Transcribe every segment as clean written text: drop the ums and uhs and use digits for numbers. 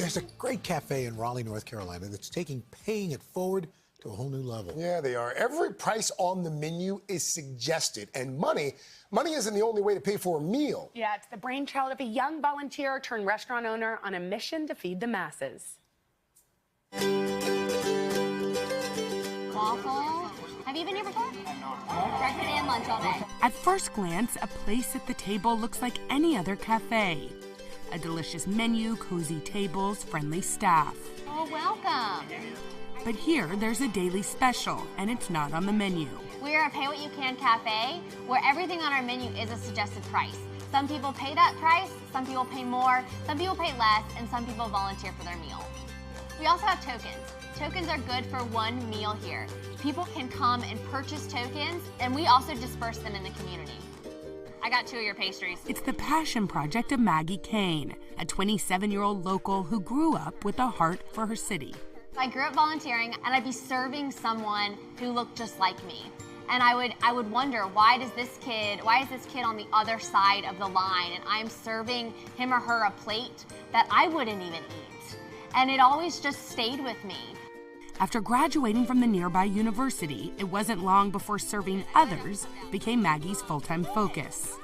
There's a great cafe in Raleigh, North Carolina that's taking paying it forward to a whole new level. Yeah, they are. Every price on the menu is suggested, and money isn't the only way to pay for a meal. Yeah, it's the brainchild of a young volunteer turned restaurant owner on a mission to feed the masses. Waffle. Have you been here before? Breakfast and lunch all day. At first glance, a place at the table looks like any other cafe. A delicious menu, cozy tables, friendly staff. Oh, welcome. But here, there's a daily special, and it's not on the menu. We're a Pay What You Can cafe, where everything on our menu is a suggested price. Some people pay that price, some people pay more, some people pay less, and some people volunteer for their meal. We also have tokens. Tokens are good for one meal here. People can come and purchase tokens, and we also disperse them in the community. I got 2 of your pastries. It's the passion project of Maggie Kane, a 27-year-old local who grew up with a heart for her city. I grew up volunteering, and I'd be serving someone who looked just like me. And I would wonder, why is this kid on the other side of the line, and I'm serving him or her a plate that I wouldn't even eat? And it always just stayed with me. After graduating from the nearby university, it wasn't long before serving others became Maggie's full-time focus.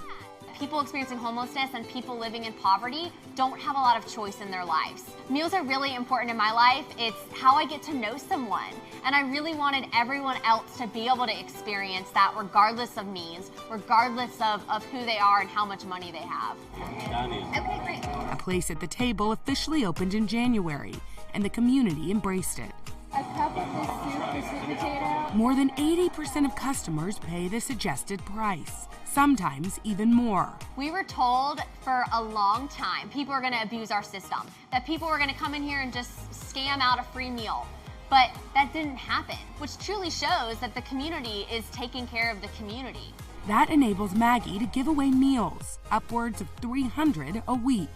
People experiencing homelessness and people living in poverty don't have a lot of choice in their lives. Meals are really important in my life. It's how I get to know someone. And I really wanted everyone else to be able to experience that regardless of means, regardless of who they are and how much money they have. Okay, great. A place at the table officially opened in January, and the community embraced it. A cup of this soup, the sweet potato. More than 80% of customers pay the suggested price, sometimes even more. We were told for a long time people are going to abuse our system, that people were going to come in here and just scam out a free meal. But that didn't happen, which truly shows that the community is taking care of the community. That enables Maggie to give away meals, upwards of 300 a week.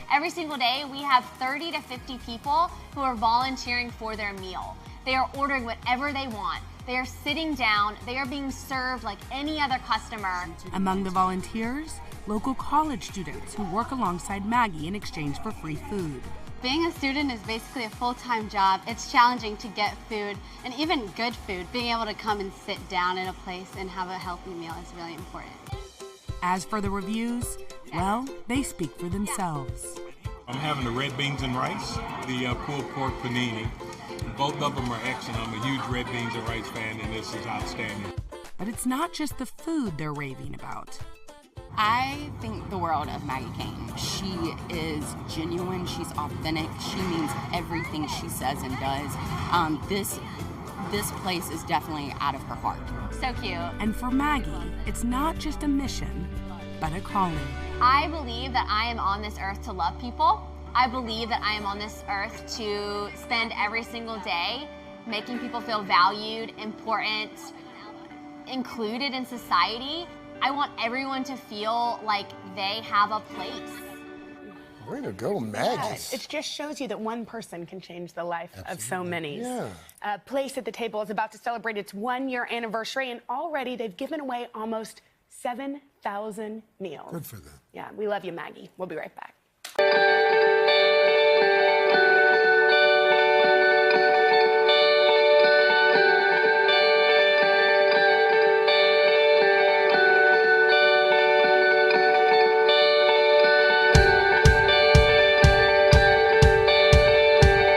Every single day, we have 30 to 50 people who are volunteering for their meal. They are ordering whatever they want. They are sitting down. They are being served like any other customer. Among the volunteers, local college students who work alongside Maggie in exchange for free food. Being a student is basically a full-time job. It's challenging to get food, and even good food. Being able to come and sit down in a place and have a healthy meal is really important. As for the reviews, well, they speak for themselves. I'm having the red beans and rice, the pulled pork panini. Both of them are excellent. I'm a huge red beans and rice fan, and this is outstanding. But it's not just the food they're raving about. I think the world of Maggie Kane. She is genuine, she's authentic, she means everything she says and does. This place is definitely out of her heart. So cute. And for Maggie, it's not just a mission, but a calling. I believe that I am on this earth to love people. I believe that I am on this earth to spend every single day making people feel valued, important, included in society. I want everyone to feel like they have a place. Way to go, Maggie. Yes, it just shows you that one person can change the life of so many. Yeah. Place at the Table is about to celebrate its 1-year anniversary, and already they've given away almost 7,000 meals. Good for them. Yeah, we love you, Maggie. We'll be right back.